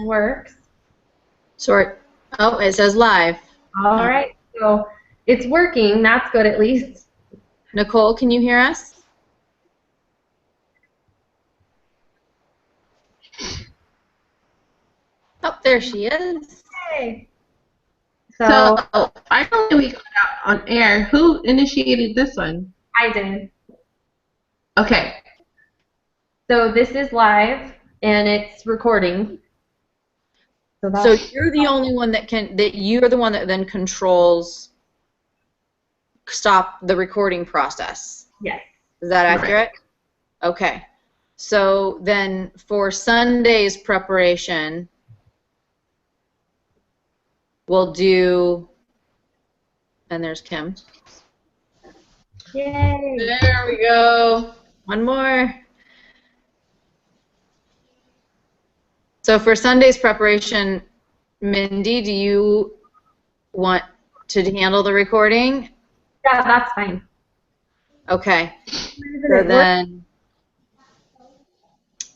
works. Sort. Oh, it says live. All right, so it's working. That's good at least. Nicole, can you hear us? Oh, there she is. Hey. So finally we got out on air. Who initiated this one? I did. Okay. So this is live and it's recording. So you're the only one you're the one that then controls stop the recording process. Yes. Is that accurate? Right. Okay. So then for Sunday's preparation, we'll do, and there's Kim. Yay. There we go. One more. So for Sunday's preparation, Mindy, do you want to handle the recording? Yeah, that's fine. Okay. So then,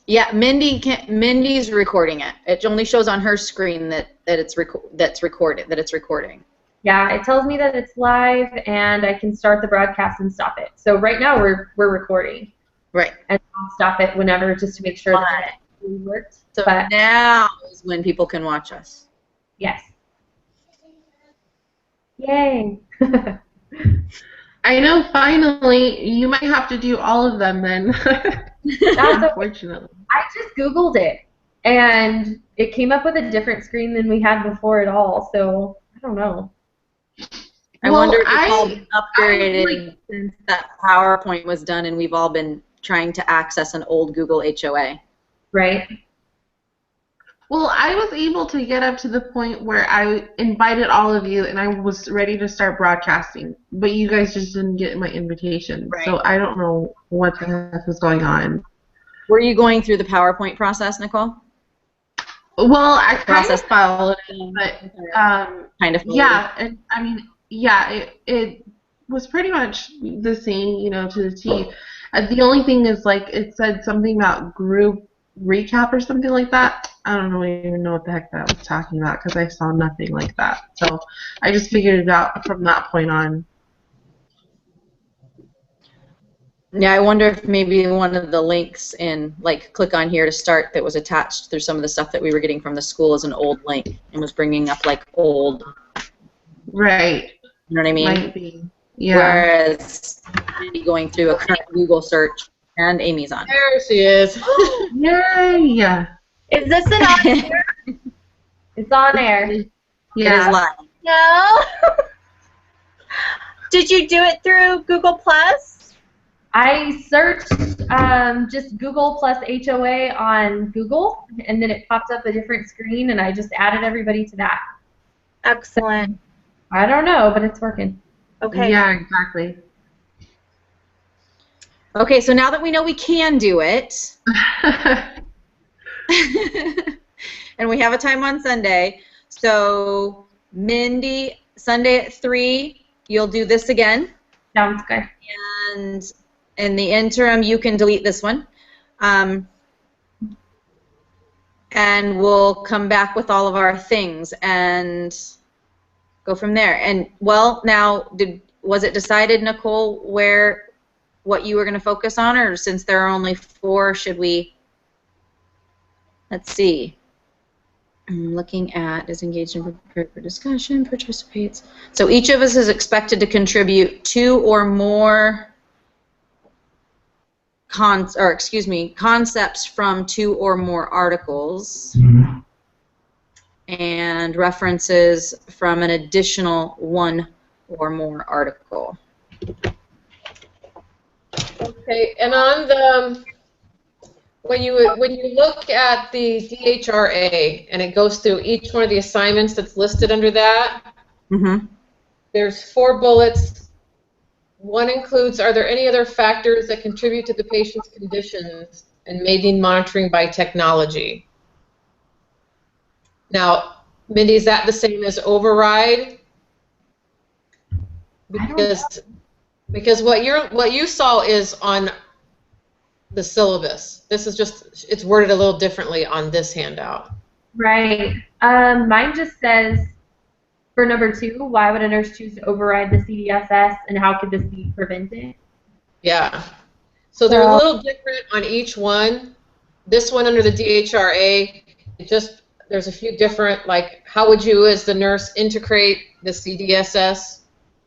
yeah, Mindy's recording it. It only shows on her screen that it's recording. Yeah, it tells me that it's live and I can start the broadcast and stop it. So right now we're recording. Right. And I'll stop it whenever just to make sure that it worked. So now is when people can watch us. Yes. Yay. I know, finally, you might have to do all of them then. That's unfortunately. I just Googled it, and it came up with a different screen than we had before at all, so I don't know. I wonder if it's all been upgraded since that PowerPoint was done and we've all been trying to access an old Google HOA. Right. Well, I was able to get up to the point where I invited all of you and I was ready to start broadcasting, but you guys just didn't get my invitation. Right. So I don't know what the heck was going on. Were you going through the PowerPoint process, Nicole? Well, I kind of followed it, but yeah, and I mean, yeah, it was pretty much the same, you know, to the T. The only thing is, like, it said something about group recap or something like that. I don't even know what the heck that was talking about because I saw nothing like that. So I just figured it out from that point on. Yeah, I wonder if maybe one of the links in, like, click on here to start that was attached through some of the stuff that we were getting from the school is an old link and was bringing up, like, old. Right. You know what I mean? Might be. Yeah. Whereas going through a current Google search, and Amy's on. There she is. Yay! Is this an on air? It's on air. Yeah. It is live. No. Did you do it through Google Plus? I searched just Google plus HOA on Google, and then it popped up a different screen, and I just added everybody to that. Excellent. I don't know, but it's working. Okay. Yeah, exactly. Okay, so now that we know we can do it, and we have a time on Sunday, so Mindy, Sunday at 3, you'll do this again. Sounds good. And in the interim, you can delete this one. And we'll come back with all of our things and go from there. And, well, now, was it decided, Nicole, what you were going to focus on, or since there are only 4, should we, let's see. I'm looking at is engaged and prepared for discussion, participates. So each of us is expected to contribute 2 or more concepts from 2 or more articles, and references from an additional 1 or more article. Okay, and on the when you look at the DHRA and it goes through each one of the assignments that's listed under that, there's 4 bullets. One includes, are there any other factors that contribute to the patient's conditions and may need monitoring by technology? Now, Mindy, is that the same as override? Because what you saw is on the syllabus. This is just, it's worded a little differently on this handout. Right. Mine just says, for number 2, why would a nurse choose to override the CDSS, and how could this be prevented? Yeah. So they're a little different on each one. This one under the DHRA, there's a few different, like, how would you as the nurse integrate the CDSS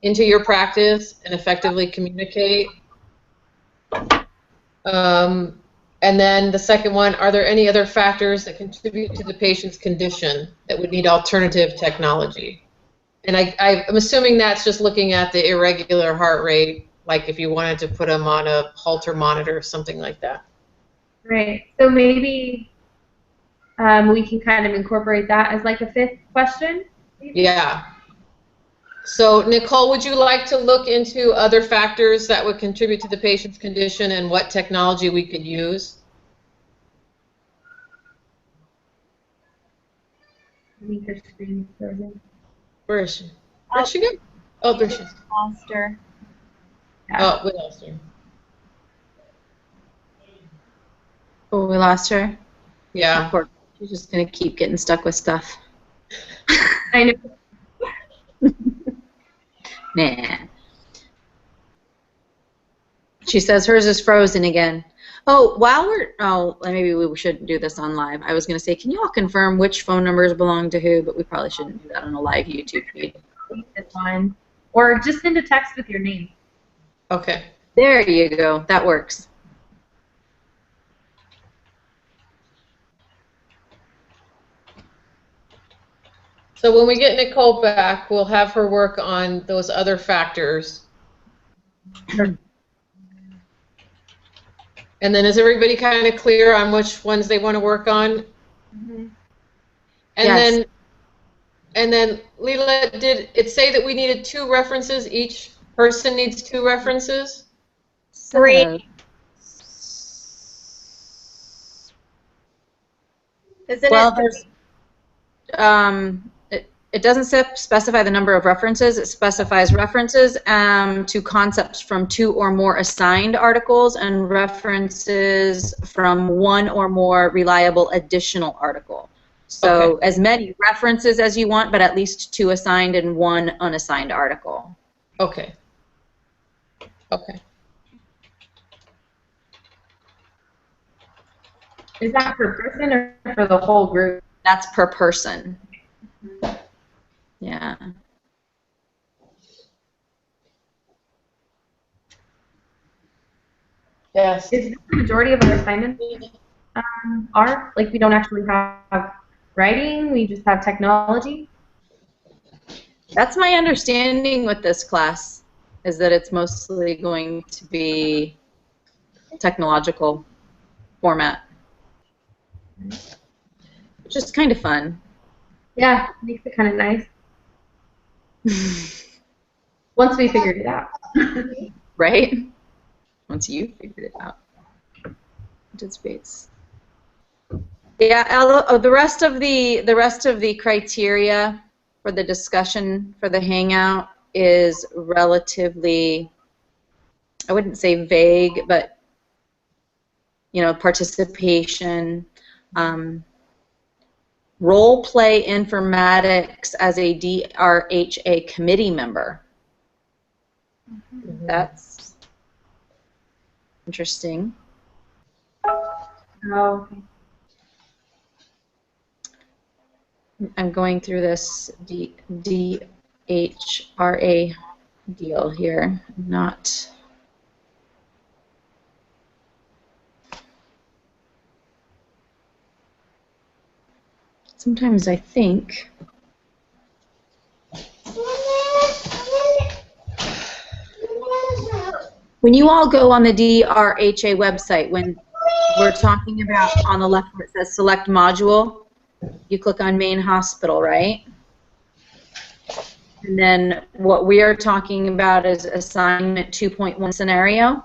into your practice and effectively communicate? And then the second one, are there any other factors that contribute to the patient's condition that would need alternative technology? And I'm assuming that's just looking at the irregular heart rate, like if you wanted to put them on a Holter monitor or something like that. Right. So maybe we can kind of incorporate that as like a 5th question? Maybe? Yeah. So, Nicole, would you like to look into other factors that would contribute to the patient's condition and what technology we could use? I think her screen is frozen. Where is she? Where'd she go? Oh, there she is. Lost her. Oh, we lost her. Oh, we lost her? Yeah. She's just going to keep getting stuck with stuff. I know. Nah. She says hers is frozen again. Oh, maybe we shouldn't do this on live. I was going to say, can you all confirm which phone numbers belong to who? But we probably shouldn't do that on a live YouTube feed. It's fine. Or just send a text with your name. Okay. There you go. That works. So when we get Nicole back, we'll have her work on those other factors. And then is everybody kind of clear on which ones they want to work on? Mm-hmm. Yes. And then Leela, did it say that we needed 2 references? Each person needs 2 references? 3. Isn't Well, it? there's it doesn't specify the number of references. It specifies references to concepts from 2 or more assigned articles and references from 1 or more reliable additional article. So Okay. as many references as you want, but at least 2 assigned and 1 unassigned article. Okay. Okay. Is that per person or for the whole group? That's per person. Yeah. Yes. Is the majority of our assignments are? Like, we don't actually have writing, we just have technology? That's my understanding with this class, is that it's mostly going to be technological format, which is kind of fun. Yeah, makes it kind of nice. Once we figured it out. Right? Once you figured it out. Anticipates. Yeah, the rest of the criteria for the discussion for the hangout is relatively, I wouldn't say vague, but participation, role play informatics as a DRHA committee member. Mm-hmm. That's interesting. Oh, okay. I'm going through this DHRA deal here, not. Sometimes I think when you all go on the DRHA website, when we're talking about on the left where it says select module, you click on main hospital, right? And then what we are talking about is assignment 2.1 scenario.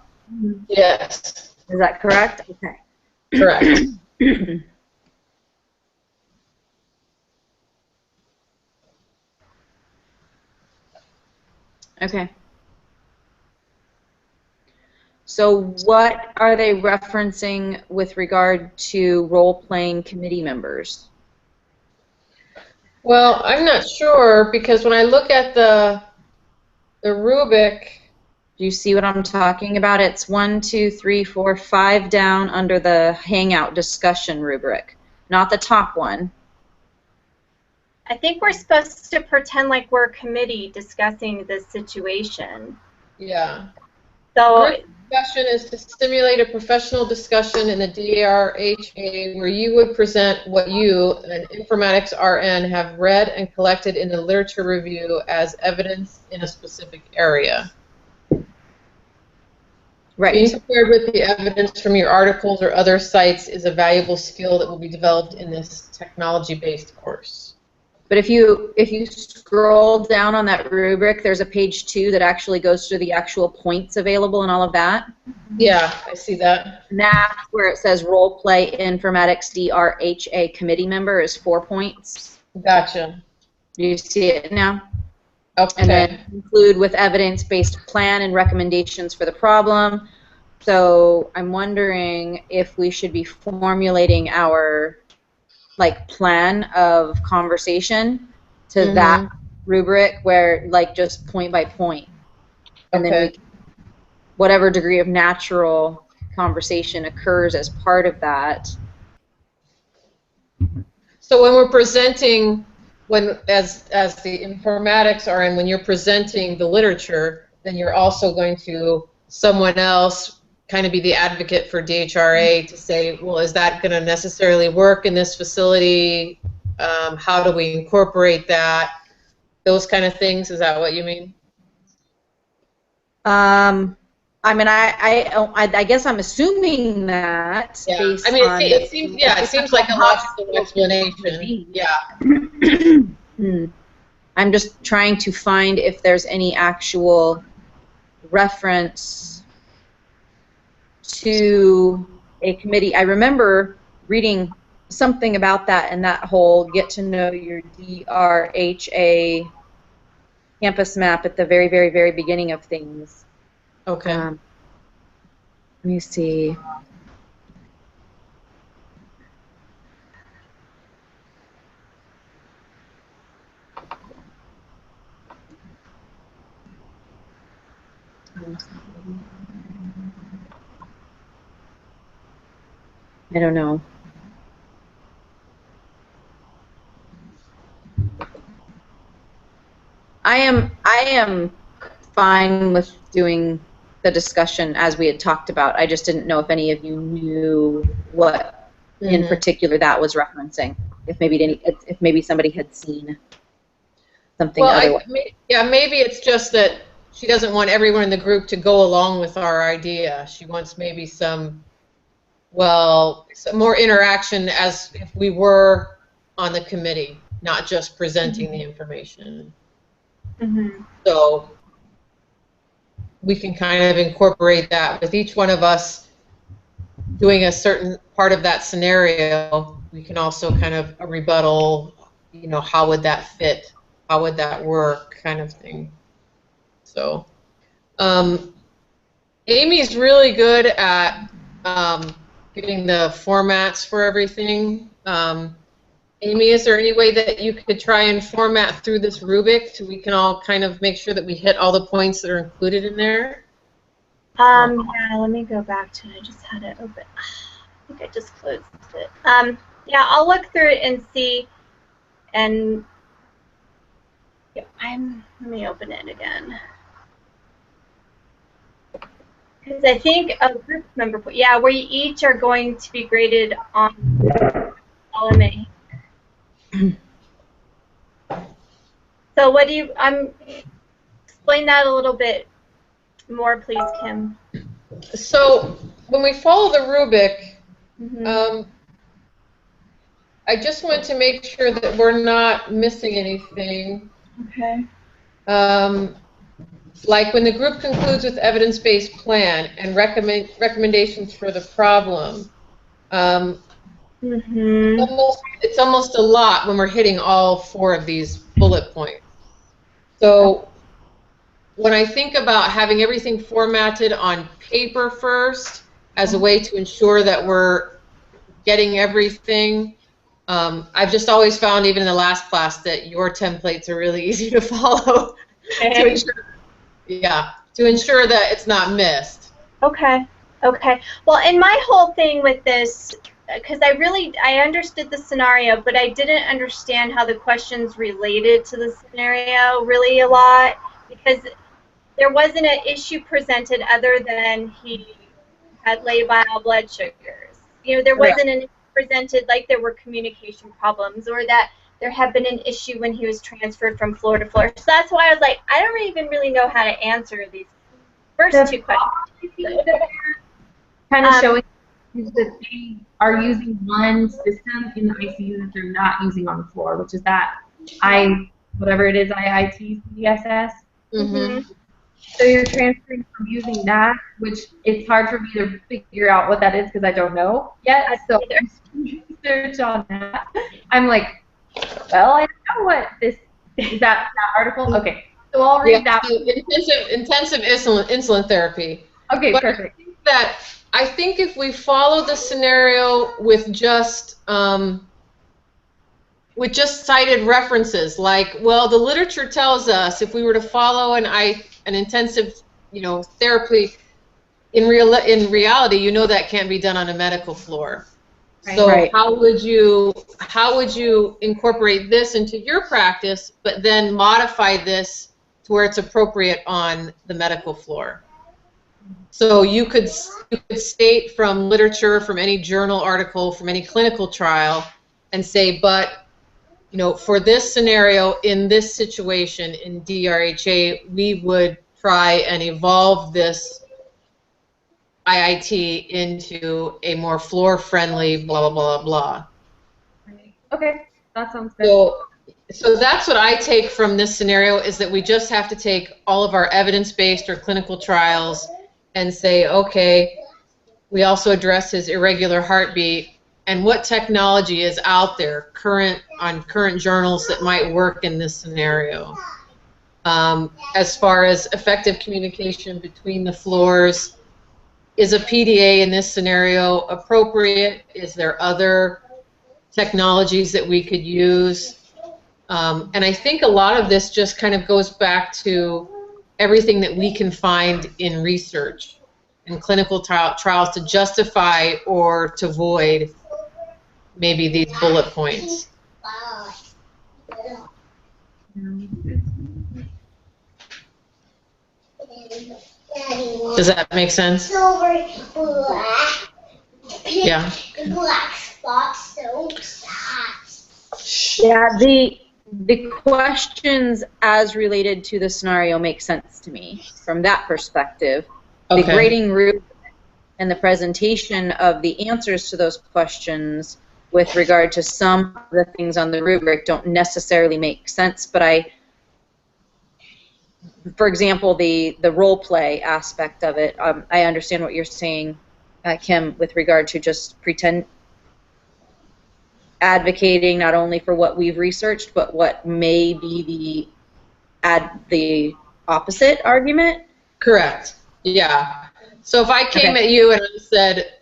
Yes. Is that correct? Okay. Correct. Okay. So what are they referencing with regard to role-playing committee members? Well, I'm not sure because when I look at the rubric, Do you see what I'm talking about? It's 1, 2, 3, 4, 5 down under the Hangout discussion rubric, not the top one. I think we're supposed to pretend like we're a committee discussing this situation. yeah. So Group discussion is to stimulate a professional discussion in the DRHA where you would present what you, an informatics RN, have read and collected in the literature review as evidence in a specific area. Right. Being prepared with the evidence from your articles or other sites is a valuable skill that will be developed in this technology-based course. But if you scroll down on that rubric, there's a page 2 that actually goes through the actual points available and all of that. Yeah, I see that. And that's where it says role play informatics DRHA committee member is 4 points. Gotcha. Do you see it now? Okay. And then include with evidence-based plan and recommendations for the problem. So I'm wondering if we should be formulating our plan of conversation to that rubric where just point by point. And then whatever degree of natural conversation occurs as part of that. So when we're presenting, as the informatics are in, when you're presenting the literature, then you're also going to someone else kind of be the advocate for DHRA to say, well, is that going to necessarily work in this facility? How do we incorporate that? Those kind of things. Is that what you mean? I mean, I guess I'm assuming that. Yeah. Based I mean, on it seems like a logical explanation. Yeah. I'm just trying to find if there's any actual reference to a committee. I remember reading something about that and that whole get to know your DRHA campus map at the very, very, very beginning of things. Okay. Let me see. I don't know. I am fine with doing the discussion as we had talked about. I just didn't know if any of you knew what in particular that was referencing. If maybe somebody had seen something otherwise. Maybe it's just that she doesn't want everyone in the group to go along with our idea. She wants maybe some more interaction as if we were on the committee, not just presenting the information. So we can kind of incorporate that with each one of us doing a certain part of that scenario. We can also kind of a rebuttal, how would that fit? How would that work, kind of thing. So Amy's really good at getting the formats for everything. Amy, is there any way that you could try and format through this rubric so we can all kind of make sure that we hit all the points that are included in there? Yeah, let me go back to it. I just had it open. I think I just closed it. Yeah, I'll look through it and see. And let me open it again. Because I think a group member, yeah, we each are going to be graded on LMA. So what do you, explain that a little bit more, please, Kim. So when we follow the rubric, I just want to make sure that we're not missing anything. Okay. Like when the group concludes with evidence-based plan and recommendations for the problem. It's almost a lot when we're hitting all 4 of these bullet points. So when I think about having everything formatted on paper first as a way to ensure that we're getting everything, I've just always found, even in the last class, that your templates are really easy to follow to ensure that it's not missed. Okay. Okay. Well, and my whole thing with this, because I understood the scenario, but I didn't understand how the questions related to the scenario really a lot, because there wasn't an issue presented other than he had labile blood sugars. You know, there wasn't an issue presented like there were communication problems or that there had been an issue when he was transferred from floor to floor. So that's why I was like, I don't even really know how to answer these first two questions. Kind of showing that they are using one system in the ICU that they're not using on the floor, which is that whatever it is, IIT CSS. Mm-hmm. So you're transferring from using that, which it's hard for me to figure out what that is because I don't know yet. So research on that. I'm like, well, I don't know what this is. That article. Okay, so I'll read that. So intensive insulin therapy. Okay, but perfect. I think if we follow the scenario with just cited references, like, well, the literature tells us if we were to follow an intensive, therapy, in reality, that can't be done on a medical floor. Right. So how would you incorporate this into your practice, but then modify this to where it's appropriate on the medical floor? So you could state from literature, from any journal article, from any clinical trial, and say, but for this scenario, in this situation, in DRHA, we would try and evolve this IIT into a more floor-friendly blah, blah, blah, blah. Okay, that sounds good. So that's what I take from this scenario, is that we just have to take all of our evidence-based or clinical trials and say, okay, we also address his irregular heartbeat, and what technology is out there on current journals that might work in this scenario. As far as effective communication between the floors, is a PDA in this scenario appropriate? Is there other technologies that we could use? And I think a lot of this just kind of goes back to everything that we can find in research and clinical trials to justify or to void maybe these bullet points. Does that make sense? Yeah. Black spots, so sad. Yeah, the questions as related to the scenario make sense to me from that perspective. Okay. The grading rubric and the presentation of the answers to those questions with regard to some of the things on the rubric don't necessarily make sense, but for example, the role play aspect of it, I understand what you're saying, Kim, with regard to just advocating not only for what we've researched, but what may be the opposite argument. Correct. Yeah. So if I came at you and I said,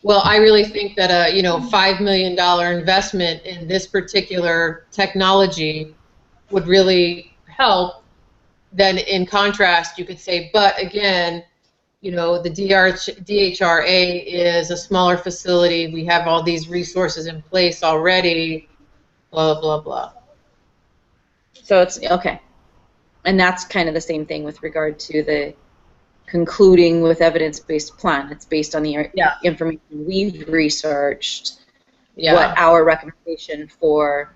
well, I really think that a $5 million investment in this particular technology would really help, then in contrast you could say, but again, the DHRA is a smaller facility. We have all these resources in place already, blah, blah, blah. So it's, okay. And that's kind of the same thing with regard to the concluding with evidence-based plan. It's based on the information we've researched, what our recommendation for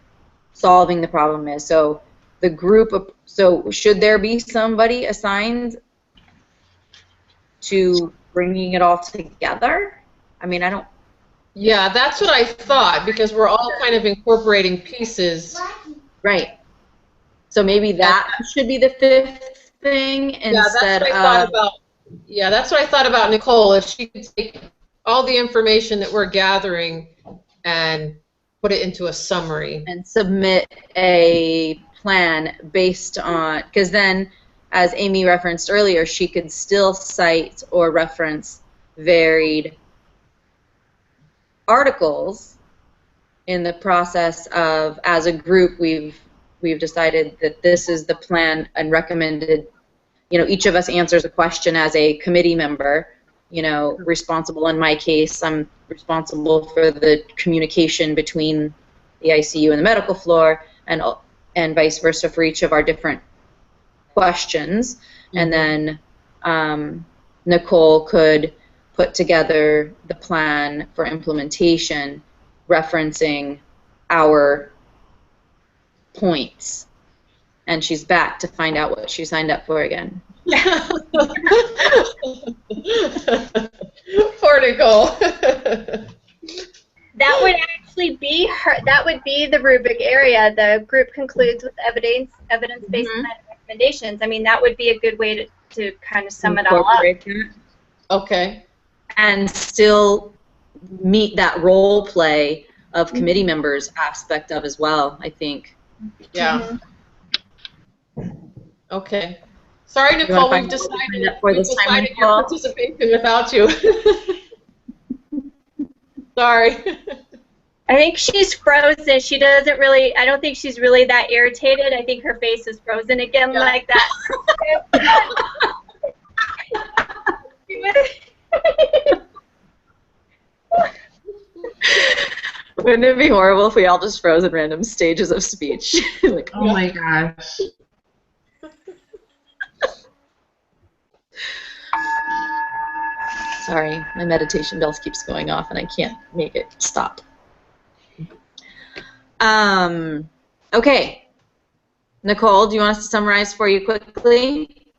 solving the problem is. So the group of, so should there be somebody assigned to bringing it all together? I mean, I don't. Yeah, that's what I thought, because we're all kind of incorporating pieces. Right. So maybe that should be the fifth thing instead of. Yeah, that's what I thought about Nicole. If she could take all the information that we're gathering and put it into a summary. And submit a plan based on, because then, as Amy referenced earlier, she could still cite or reference varied articles in the process of, as a group, we've decided that this is the plan and recommended, each of us answers a question as a committee member, responsible. In my case, I'm responsible for the communication between the ICU and the medical floor, and vice versa for each of our different questions. Mm-hmm. And then Nicole could put together the plan for implementation, referencing our points. And she's back to find out what she signed up for again. Poor Nicole. That would actually be that would be the rubric area. The group concludes with evidence-based mm-hmm. recommendations. I mean, that would be a good way to kind of sum it all up. Okay. And still meet that role play of committee members aspect of as well, I think. Yeah. Okay. Sorry, Nicole, we've decided your participation without you. Sorry. I think she's frozen. She doesn't really, I don't think she's really that irritated. I think her face is frozen again like that. Wouldn't it be horrible if we all just froze in random stages of speech? Like, oh my gosh. Sorry, my meditation bell keeps going off and I can't make it stop. Okay. Nicole, do you want us to summarize for you quickly?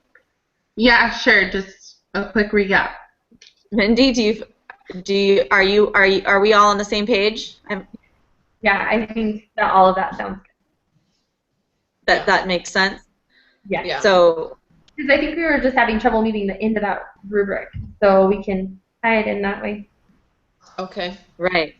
Yeah, sure. Just a quick recap. Mindy, are we all on the same page? Yeah, I think that all of that sounds good. That makes sense? Yeah. So, because I think we were just having trouble meeting the end of that rubric, so we can tie it in that way. Okay. Right.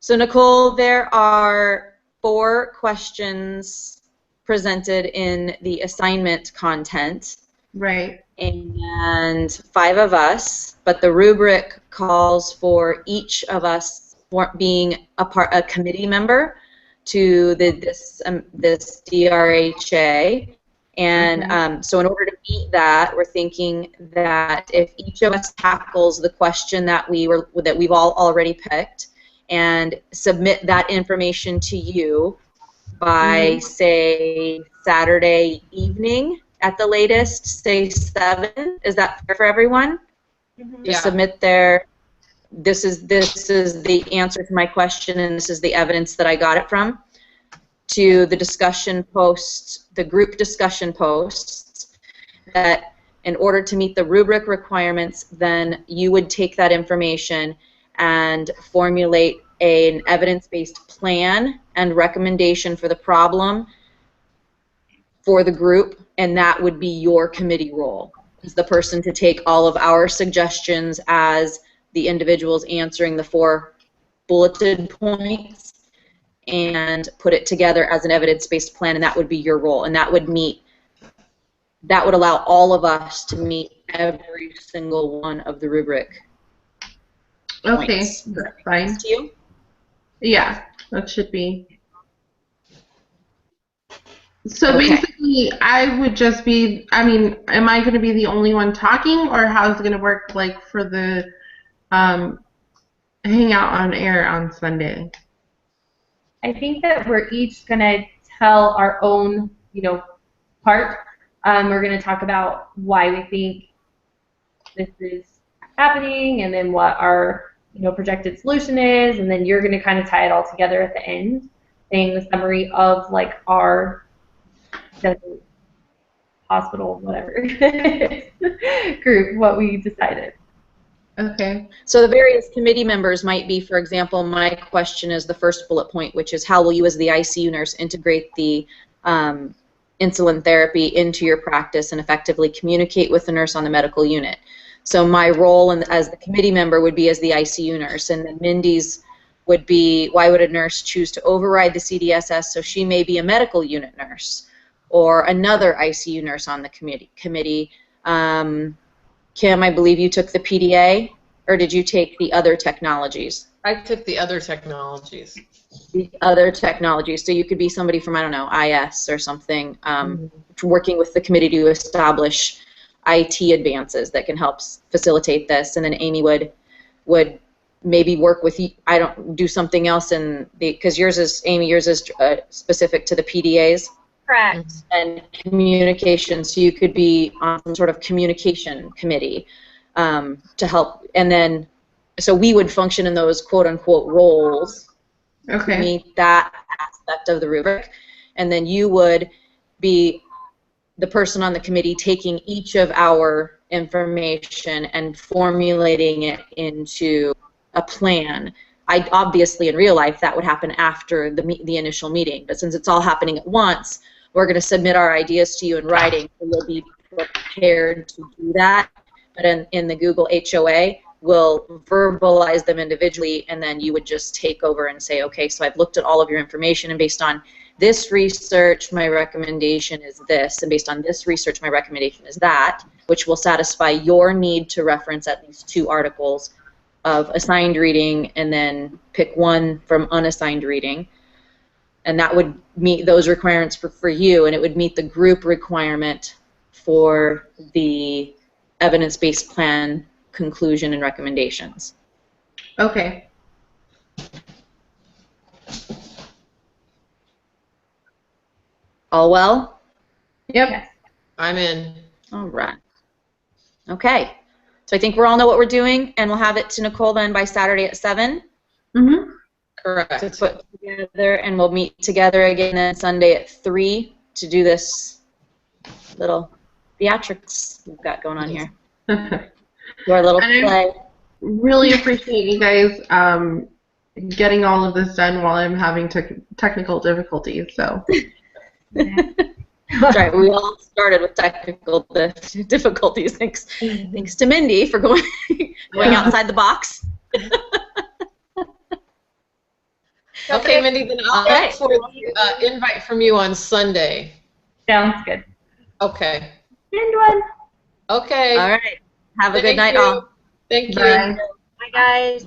So, Nicole, there are 4 questions presented in the assignment content. Right. And 5 of us, but the rubric calls for each of us being a committee member to this DRHA. And so in order to meet that, we're thinking that if each of us tackles the question that we've all already picked and submit that information to you by, say, Saturday evening at the latest, say 7. Is that fair for everyone? Yeah. Submit this is the answer to my question, and this is the evidence that I got it from, to the discussion posts, the group discussion posts, that in order to meet the rubric requirements, then you would take that information and formulate an evidence-based plan and recommendation for the problem for the group, and that would be your committee role, as the person to take all of our suggestions as the individuals answering the 4 bulleted points and put it together as an evidence-based plan, and that would be your role, and that would allow all of us to meet every single one of the rubric points. Okay, that's fine. To you? Yeah, that should be. So basically, I would just be, I mean, am I going to be the only one talking, or how is it going to work, like, for the hangout on air on Sunday? I think that we're each going to tell our own, part. We're going to talk about why we think this is happening, and then what our, projected solution is, and then you're going to kind of tie it all together at the end, saying the summary of, like, our hospital, whatever, group, what we decided. Okay. So the various committee members might be, for example, my question is the first bullet point, which is how will you as the ICU nurse integrate the insulin therapy into your practice and effectively communicate with the nurse on the medical unit. So my role as the committee member would be as the ICU nurse, and then Mindy's would be, why would a nurse choose to override the CDSS? So she may be a medical unit nurse or another ICU nurse on the committee. Kim, I believe you took the PDA, or did you take the other technologies? I took the other technologies. The other technologies. So you could be somebody from, I don't know, IS or something, working with the committee to establish IT advances that can help facilitate this. And then Amy would maybe work with you. I don't do something else because yours is, Amy, yours is specific to the PDAs. Correct. And communication. So you could be on some sort of communication committee to help. And then, so we would function in those quote unquote roles. Okay. To meet that aspect of the rubric, and then you would be the person on the committee taking each of our information and formulating it into a plan. Obviously, in real life, that would happen after the initial meeting, but since it's all happening at once, we're going to submit our ideas to you in writing, so you'll be prepared to do that. But in the Google HOA, we'll verbalize them individually, and then you would just take over and say, okay, so I've looked at all of your information, and based on this research, my recommendation is this, and based on this research, my recommendation is that, which will satisfy your need to reference at least 2 articles of assigned reading, and then pick one from unassigned reading. And that would meet those requirements for you, and it would meet the group requirement for the evidence-based plan conclusion and recommendations. Okay. All well? Yep. I'm in. All right. Okay. So I think we all know what we're doing, and we'll have it to Nicole then by Saturday at 7. Mm-hmm. Correct. To put together, and we'll meet together again then Sunday at 3 to do this little theatrics we've got going on here. Our little play. Really appreciate you guys getting all of this done while I'm having technical difficulties. So. That's right. We all started with technical difficulties. Thanks to Mindy for going outside the box. Okay, Mindy, then I'll look for the invite from you on Sunday. Sounds good. Okay. Send one. Okay. All right. Have a good night, all. Thank you. Bye. Bye, guys.